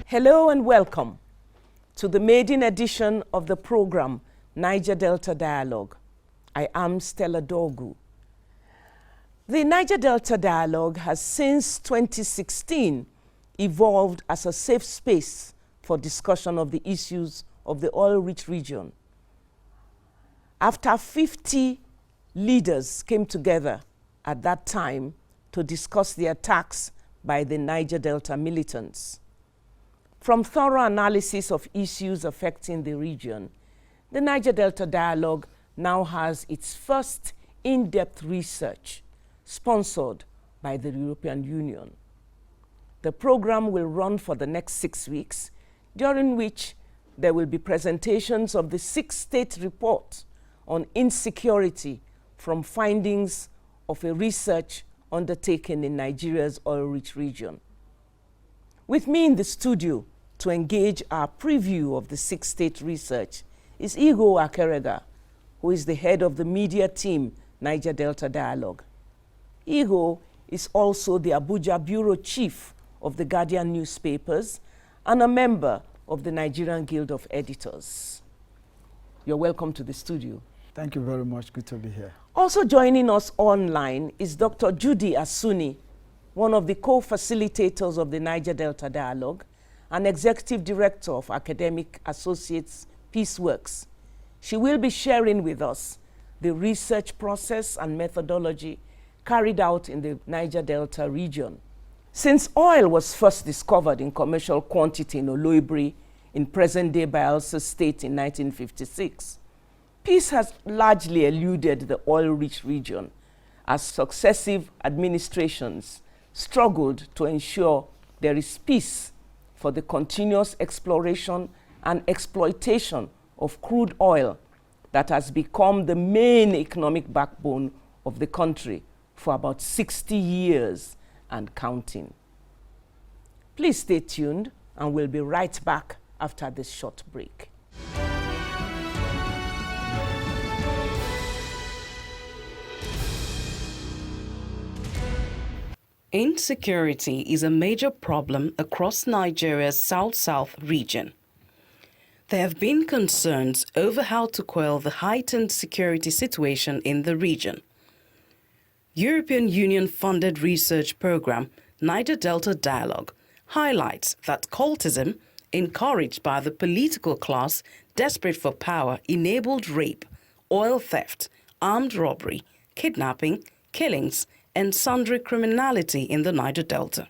Hello and welcome to the maiden edition of the program Niger Delta Dialogue. I am Stella Dogu. The Niger Delta Dialogue has since 2016 evolved as a safe space for discussion of the issues of the oil-rich region. After 50 leaders came together at that time to discuss the attacks by the Niger Delta militants. From thorough analysis of issues affecting the region, the Niger Delta Dialogue now has its first in-depth research sponsored by the European Union. The program will run for the next 6 weeks, during which there will be presentations of the 6-state report on insecurity from findings of a research undertaken in Nigeria's oil-rich region. With me in the studio to engage our preview of the 6-state research is Igor Akerega, who is the head of the media team, Niger Delta Dialogue. Igor is also the Abuja bureau chief of the Guardian newspapers and a member of the Nigerian Guild of Editors. You're welcome to the studio. Thank you very much. Good to be here. Also joining us online is Dr. Judith Asuni, one of the co-facilitators of the Niger Delta Dialogue and Executive Director of Academic Associates Peaceworks. She will be sharing with us the research process and methodology carried out in the Niger Delta region. Since oil was first discovered in commercial quantity in Oloibiri in present-day Bayelsa State in 1956, peace has largely eluded the oil-rich region as successive administrations struggled to ensure there is peace for the continuous exploration and exploitation of crude oil that has become the main economic backbone of the country for about 60 years and counting. Please stay tuned, and we'll be right back after this short break. Insecurity is a major problem across Nigeria's South-South region. There have been concerns over how to quell the heightened security situation in the region. European Union-funded research program Niger Delta Dialogue highlights that cultism, encouraged by the political class desperate for power, enabled rape, oil theft, armed robbery, kidnapping, killings, and sundry criminality in the Niger Delta.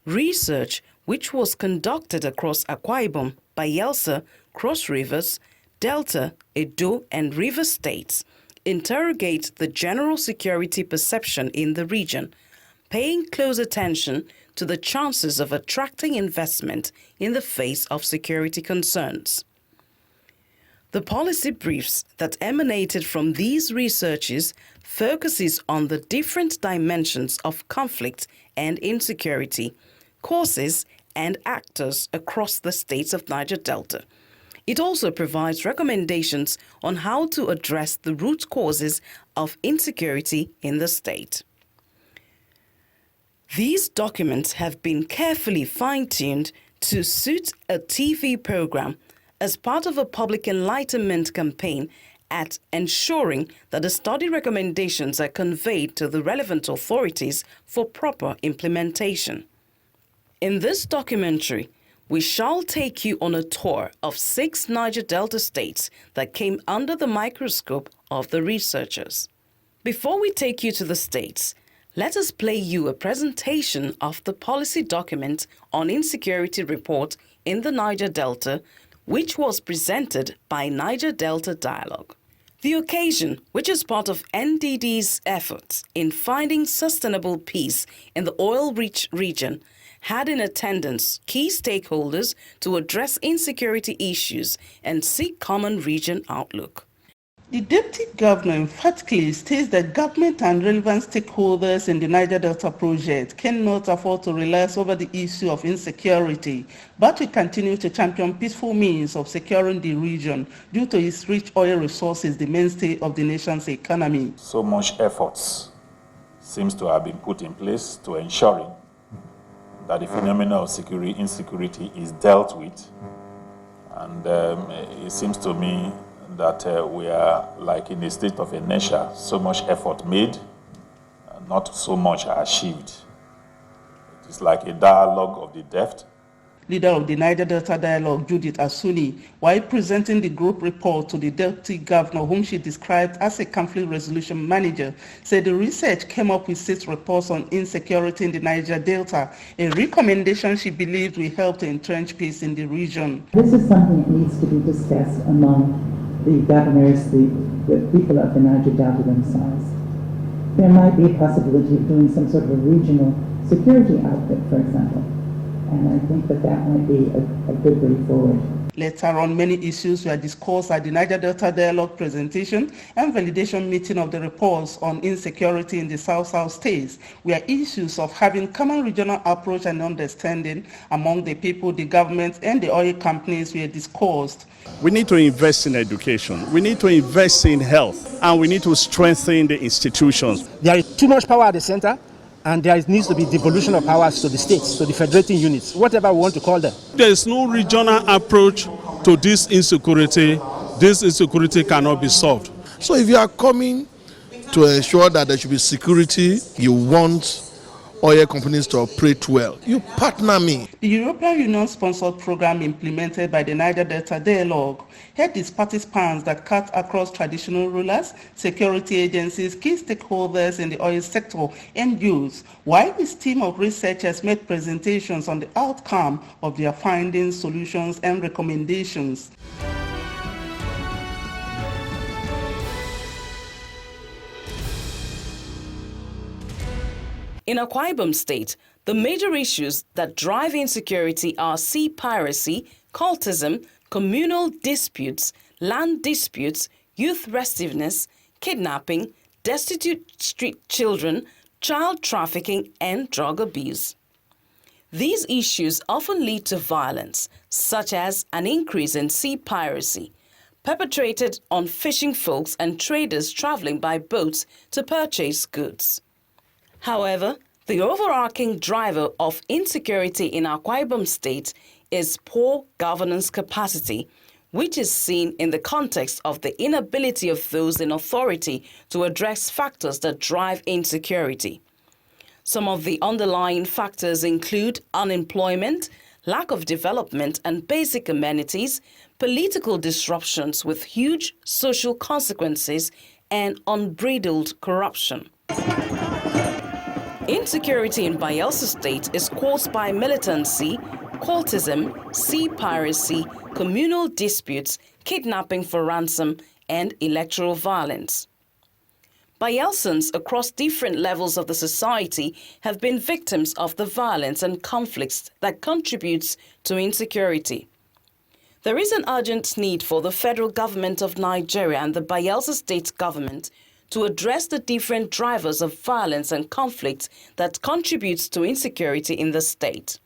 Research, which was conducted across Akwa Ibom, Bayelsa, Cross Rivers, Delta, Edo, and River states, interrogate the general security perception in the region, paying close attention to the chances of attracting investment in the face of security concerns. The policy briefs that emanated from these researches focuses on the different dimensions of conflict and insecurity, causes and actors across the states of Niger Delta. It also provides recommendations on how to address the root causes of insecurity in the state. These documents have been carefully fine-tuned to suit a TV program as part of a public enlightenment campaign at ensuring that the study recommendations are conveyed to the relevant authorities for proper implementation. In this documentary, we shall take you on a tour of 6 Niger Delta states that came under the microscope of the researchers. Before we take you to the states, let us play you a presentation of the policy document on insecurity report in the Niger Delta, which was presented by Niger Delta Dialogue. The occasion, which is part of NDD's efforts in finding sustainable peace in the oil-rich region, had in attendance key stakeholders to address insecurity issues and seek common region outlook. The Deputy Governor emphatically states that government and relevant stakeholders in the Niger Delta project cannot afford to relax over the issue of insecurity, but will continue to champion peaceful means of securing the region due to its rich oil resources, the mainstay of the nation's economy. So much efforts seems to have been put in place to ensuring that the phenomenon of insecurity is dealt with. And it seems to me that we are like in a state of inertia, so much effort made, not so much achieved. It is like a dialogue of the deaf. Leader of the Niger Delta Dialogue, Judith Asuni, while presenting the group report to the deputy governor, whom she described as a conflict resolution manager, said the research came up with 6 reports on insecurity in the Niger Delta, a recommendation she believed will help to entrench peace in the region. This is something that needs to be discussed among the governors, the people of the Niger Delta themselves. There might be a possibility of doing some sort of a regional security outfit, for example. And I think that might be a good way forward. Later on, many issues were discussed at the Niger Delta Dialogue presentation and validation meeting of the reports on insecurity in the South-South states, where issues of having common regional approach and understanding among the people, the government, and the oil companies were discussed. We need to invest in education, we need to invest in health, and we need to strengthen the institutions. There is too much power at the center, and there needs to be devolution of powers to the states, to the federating units, whatever we want to call them. There is no regional approach to this insecurity cannot be solved. So if you are coming to ensure that there should be security, you want oil companies to operate well, you partner me. The European Union-sponsored program implemented by the Niger Delta Dialogue had its participants that cut across traditional rulers, security agencies, key stakeholders in the oil sector, and youth, while this team of researchers made presentations on the outcome of their findings, solutions, and recommendations. In Akwa Ibom State, the major issues that drive insecurity are sea piracy, cultism, communal disputes, land disputes, youth restiveness, kidnapping, destitute street children, child trafficking, and drug abuse. These issues often lead to violence, such as an increase in sea piracy, perpetrated on fishing folks and traders traveling by boats to purchase goods. However, the overarching driver of insecurity in Akwa Ibom State is poor governance capacity, which is seen in the context of the inability of those in authority to address factors that drive insecurity. Some of the underlying factors include unemployment, lack of development and basic amenities, political disruptions with huge social consequences, and unbridled corruption. Insecurity in Bayelsa State is caused by militancy, cultism, sea piracy, communal disputes, kidnapping for ransom, and electoral violence. Bayelsans across different levels of the society have been victims of the violence and conflicts that contributes to insecurity. There is an urgent need for the federal government of Nigeria and the Bayelsa State government to address the different drivers of violence and conflict that contributes to insecurity in the state.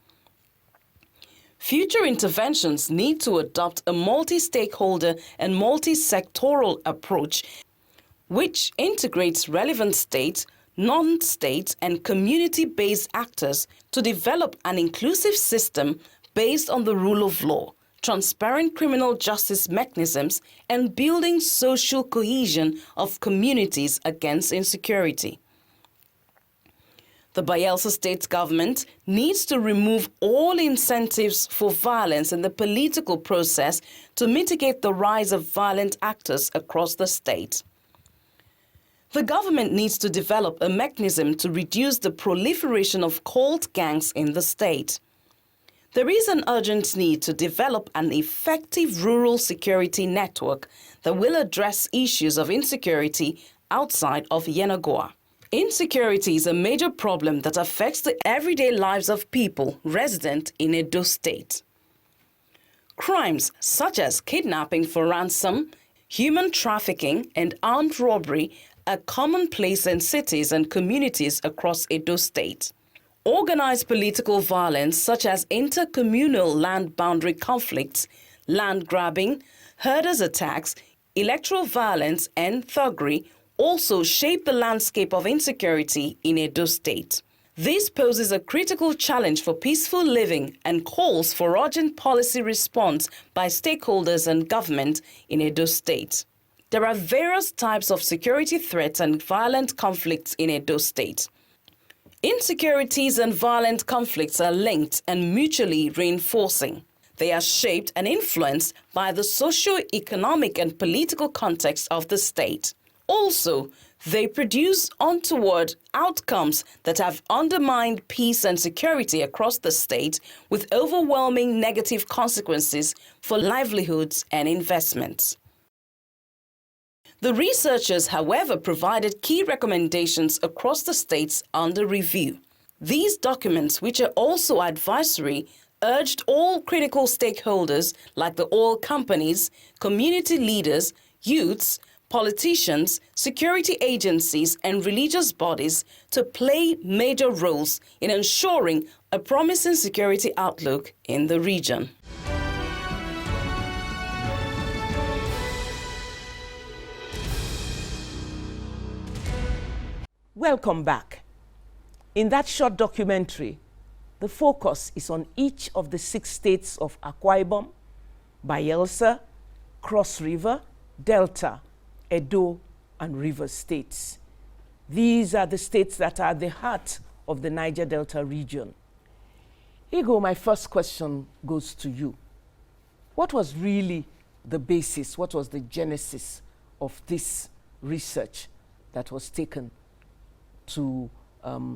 Future interventions need to adopt a multi-stakeholder and multi-sectoral approach which integrates relevant state, non-state, and community-based actors to develop an inclusive system based on the rule of law, transparent criminal justice mechanisms, and building social cohesion of communities against insecurity. The Bayelsa State government needs to remove all incentives for violence in the political process to mitigate the rise of violent actors across the state. The government needs to develop a mechanism to reduce the proliferation of cult gangs in the state. There is an urgent need to develop an effective rural security network that will address issues of insecurity outside of Yenagoa. Insecurity is a major problem that affects the everyday lives of people resident in Edo State. Crimes such as kidnapping for ransom, human trafficking, and armed robbery are commonplace in cities and communities across Edo State. Organized political violence such as intercommunal land boundary conflicts, land grabbing, herders attacks, electoral violence, and thuggery also shape the landscape of insecurity in Edo State. This poses a critical challenge for peaceful living and calls for urgent policy response by stakeholders and government in Edo State. There are various types of security threats and violent conflicts in Edo State. Insecurities and violent conflicts are linked and mutually reinforcing. They are shaped and influenced by the socio-economic and political context of the state. Also, they produce untoward outcomes that have undermined peace and security across the state, with overwhelming negative consequences for livelihoods and investments. The researchers, however, provided key recommendations across the states under review. These documents, which are also advisory, urged all critical stakeholders like the oil companies, community leaders, youths, politicians, security agencies, and religious bodies to play major roles in ensuring a promising security outlook in the region. Welcome back. In that short documentary, the focus is on each of the 6 states of Akwa Ibom, Bayelsa, Cross River, Delta, Edo, and Rivers states. These are the states that are the heart of the Niger Delta region. Igo, my first question goes to you. What was really the basis, what was the genesis of this research that was taken to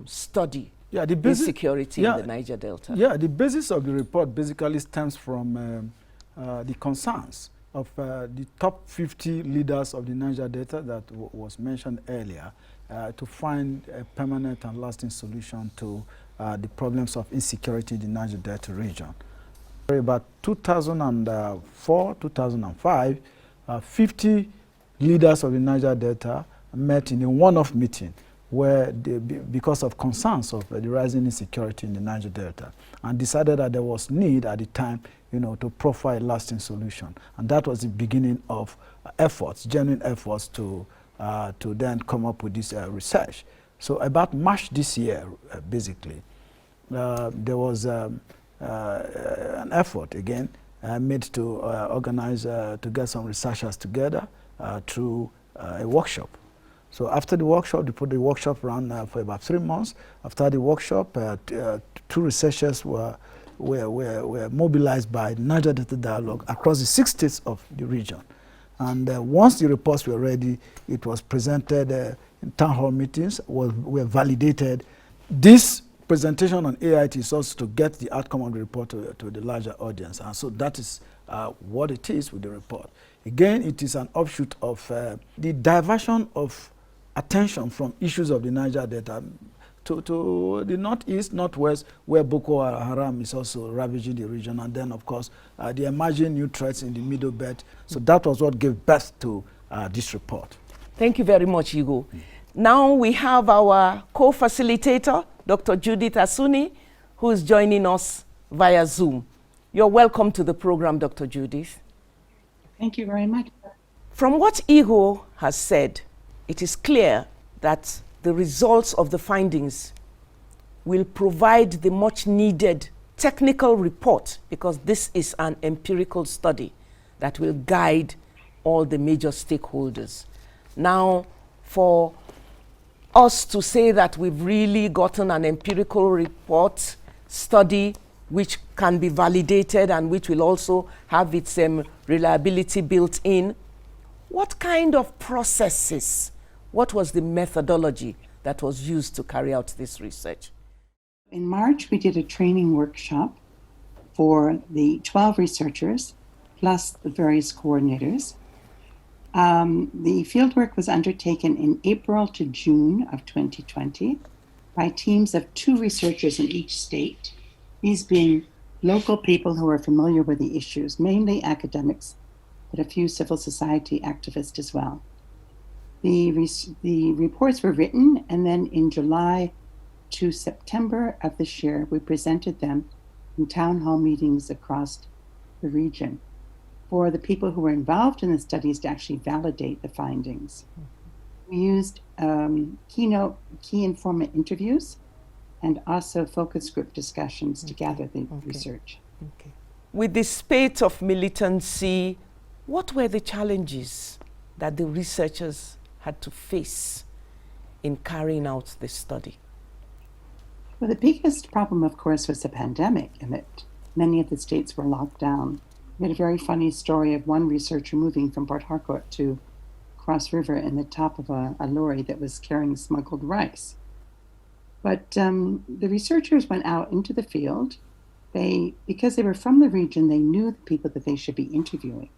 study insecurity in the Niger Delta? Yeah, the basis of the report basically stems from the concerns of the top 50 leaders of the Niger Delta that was mentioned earlier to find a permanent and lasting solution to the problems of insecurity in the Niger Delta region. About 2004, 2005, 50 leaders of the Niger Delta met in a one-off meeting where because of concerns of the rising insecurity in the Niger Delta, and decided that there was need at the time, to profile a lasting solution. And that was the beginning of efforts, genuine efforts to then come up with this research. So about March this year, basically, there was an effort again made to organize, to get some researchers together through a workshop. So after the workshop, they put the workshop around for about 3 months. After the workshop, 2 researchers were mobilized by Niger Delta Dialogue across the 6 states of the region. And once the reports were ready, it was presented in town hall meetings, were validated. This presentation on AIT is also to get the outcome of the report to the larger audience. And so that is what it is with the report. Again, it is an offshoot of the diversion of attention from issues of the Niger Delta to the northeast, northwest, where Boko Haram is also ravaging the region, and then, of course, the emerging new threats in the Middle Belt. So that was what gave birth to this report. Thank you very much, Igo. Now we have our co-facilitator, Dr. Judith Asuni, who is joining us via Zoom. You're welcome to the program, Dr. Judith. Thank you very much. From what Igo has said, it is clear that the results of the findings will provide the much needed technical report, because this is an empirical study that will guide all the major stakeholders. Now, for us to say that we've really gotten an empirical report study which can be validated and which will also have its reliability built in, what kind of processes, what was the methodology that was used to carry out this research? In March, we did a training workshop for the 12 researchers, plus the various coordinators. The fieldwork was undertaken in April to June of 2020 by teams of 2 researchers in each state, these being local people who are familiar with the issues, mainly academics, but a few civil society activists as well. The reports were written, and then in July to September of this year, we presented them in town hall meetings across the region for the people who were involved in the studies to actually validate the findings. We used key informant interviews and also focus group discussions to gather the research. Okay. With the spate of militancy, what were the challenges that the researchers had to face in carrying out this study? Well, the biggest problem, of course, was the pandemic, and that many of the states were locked down. We had a very funny story of one researcher moving from Port Harcourt to Cross River in the top of a lorry that was carrying smuggled rice. But the researchers went out into the field. Because they were from the region, they knew the people that they should be interviewing.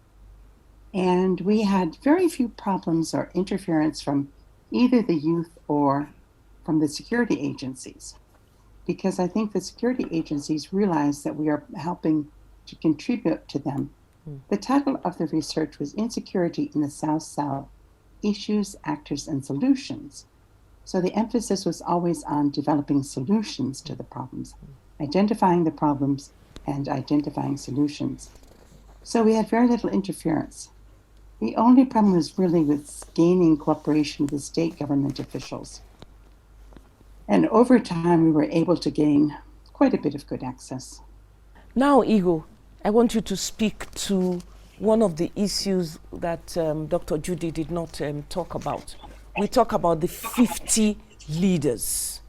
And we had very few problems or interference from either the youth or from the security agencies, because I think the security agencies realize that we are helping to contribute to them. The title of the research was Insecurity in the South-South, Issues, Actors, and Solutions. So the emphasis was always on developing solutions to the problems, identifying the problems and identifying solutions. So we had very little interference. The only problem was really with gaining cooperation with the state government officials. And over time, we were able to gain quite a bit of good access. Now, Igor, I want you to speak to one of the issues that Dr. Judy did not talk about. We talk about the 50 leaders.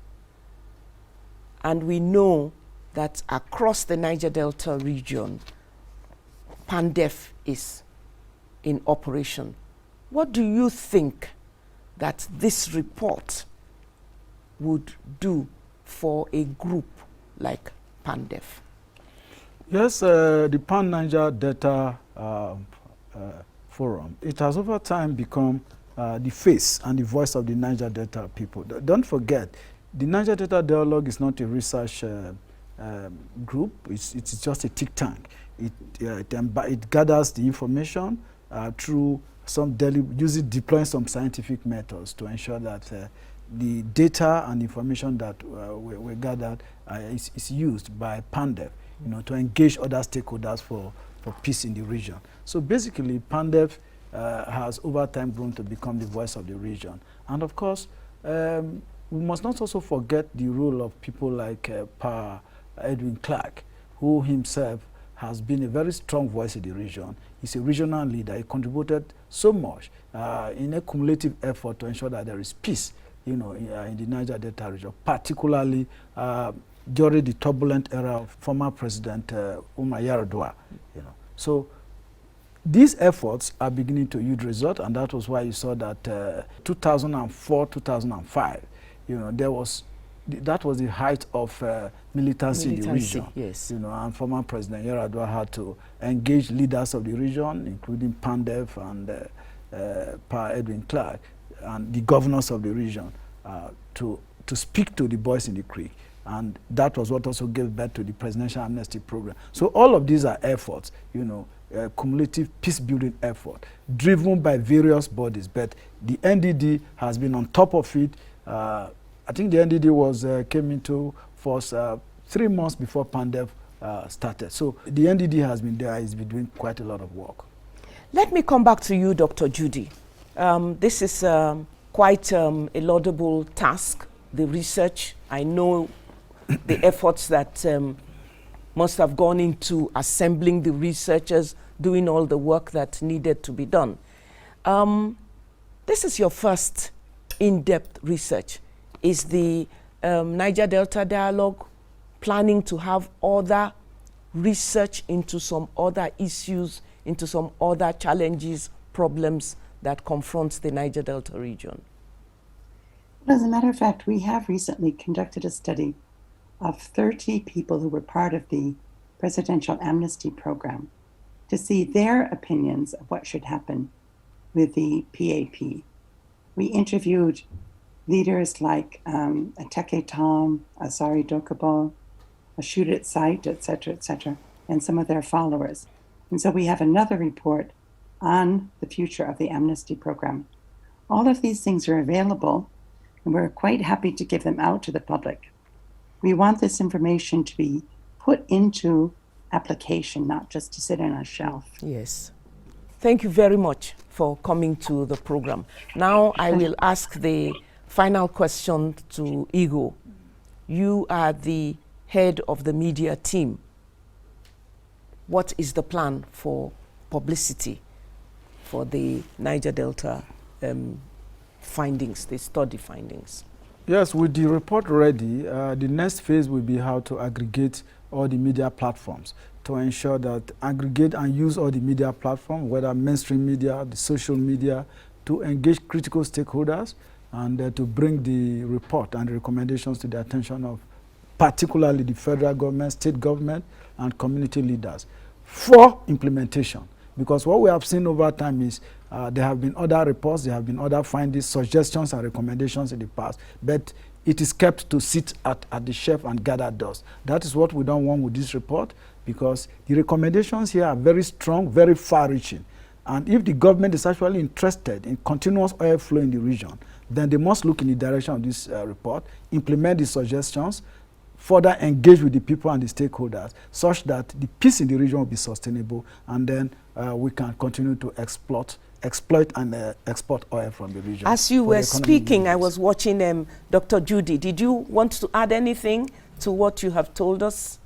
And we know that across the Niger Delta region, PANDEF is in operation. What do you think that this report would do for a group like PANDEF? Yes, the Pan-Niger Delta Forum, it has over time become the face and the voice of the Niger Delta people. Don't forget, the Niger Delta Dialogue is not a research group, it's just a think tank. It gathers the information through deploying some scientific methods to ensure that the data and information that we gathered is used by PANDEF, to engage other stakeholders for peace in the region. So basically, PANDEF has over time grown to become the voice of the region. And of course, we must not also forget the role of people like Pa Edwin Clark, who himself has been a very strong voice in the region. He's a regional leader. He contributed so much in a cumulative effort to ensure that there is peace, in the Niger Delta region, particularly during the turbulent era of former President Umar Yar'Adua. So these efforts are beginning to yield results, and that was why you saw that 2004, 2005, that was the height of militancy in the region. Yes. And former President Yar'Adua had to engage leaders of the region, including PANDEF and Pa Edwin Clark, and the governors of the region, to speak to the boys in the creek. And that was what also gave birth to the Presidential Amnesty Program. So all of these are efforts, cumulative peace-building effort, driven by various bodies. But the NDD has been on top of it. I think the NDD came into force 3 months before PANDEF started. So the NDD has been there. It's been doing quite a lot of work. Let me come back to you, Dr. Judy. This is quite a laudable task, the research. I know the efforts that must have gone into assembling the researchers, doing all the work that needed to be done. This is your first in-depth research. Is the Niger Delta Dialogue planning to have other research into some other issues, into some other challenges, problems that confront the Niger Delta region? Well, as a matter of fact, we have recently conducted a study of 30 people who were part of the Presidential Amnesty Program to see their opinions of what should happen with the PAP. We interviewed leaders like Ateke Tom, Asari Dokubo, Judith Sight, etc., and some of their followers. And so we have another report on the future of the amnesty program. All of these things are available, and we're quite happy to give them out to the public. We want this information to be put into application, not just to sit on a shelf. Yes. Thank you very much for coming to the program. Now I will ask the final question to Igor. you are the head of the media team. What is the plan for publicity for the Niger Delta findings, the study findings? Yes, with the report ready, the next phase will be how to aggregate all the media platforms to ensure that aggregate and use all the media platforms, whether mainstream media, the social media, to engage critical stakeholders and to bring the report and the recommendations to the attention of particularly the federal government, state government, and community leaders for implementation. Because what we have seen over time is there have been other reports, there have been other findings, suggestions, and recommendations in the past, but it is kept to sit at the shelf and gather dust. That is what we don't want with this report, because the recommendations here are very strong, very far-reaching. And if the government is actually interested in continuous oil flow in the region, then they must look in the direction of this report, implement the suggestions, further engage with the people and the stakeholders, such that the peace in the region will be sustainable, and then we can continue to exploit and export oil from the region. As you were speaking, I was watching Dr. Judy. Did you want to add anything to what you have told us?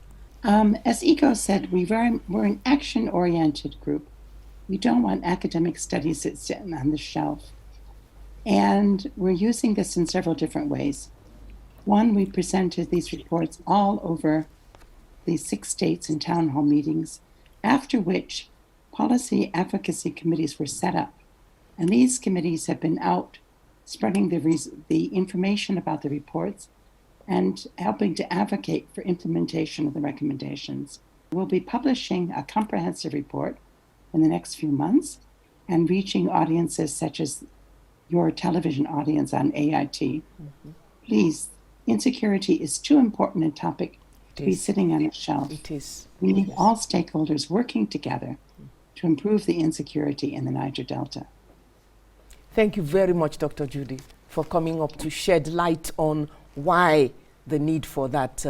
As Ego said, we're an action-oriented group. We don't want academic studies that sit on the shelf. And we're using this in several different ways. One, we presented these reports all over the 6 states in town hall meetings, after which policy advocacy committees were set up. And these committees have been out spreading the information about the reports and helping to advocate for implementation of the recommendations. We'll be publishing a comprehensive report in the next few months and reaching audiences such as your television audience on AIT. Mm-hmm. Please, insecurity is too important a topic to be sitting on a shelf. It is. We need all stakeholders working together to improve the insecurity in the Niger Delta. Thank you very much, Dr. Judy, for coming up to shed light on why the need for that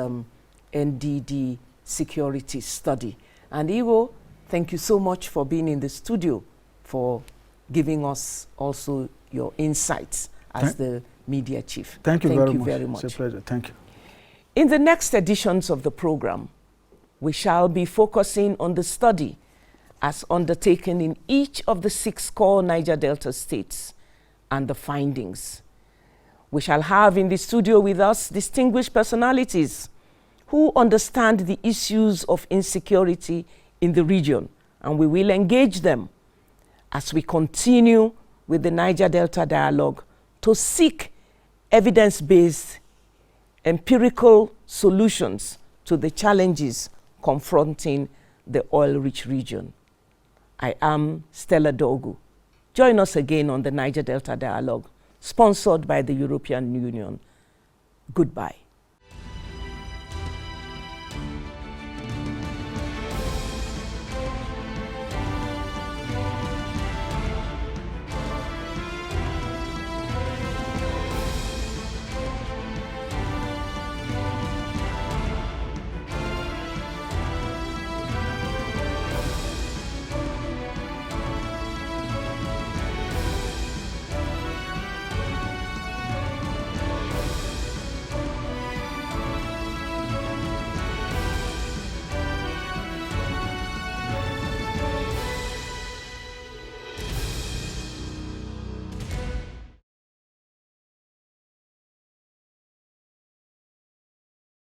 NDD security study. And Iwo, thank you so much for being in the studio, for giving us also your insights as the media chief. Thank you very much. It's a pleasure. Thank you. In the next editions of the program, we shall be focusing on the study as undertaken in each of the 6 core Niger Delta states and the findings. We shall have in the studio with us distinguished personalities who understand the issues of insecurity in the region, and we will engage them as we continue with the Niger Delta Dialogue to seek evidence-based empirical solutions to the challenges confronting the oil-rich region. I am Stella Dogu. Join us again on the Niger Delta Dialogue, sponsored by the European Union. Goodbye.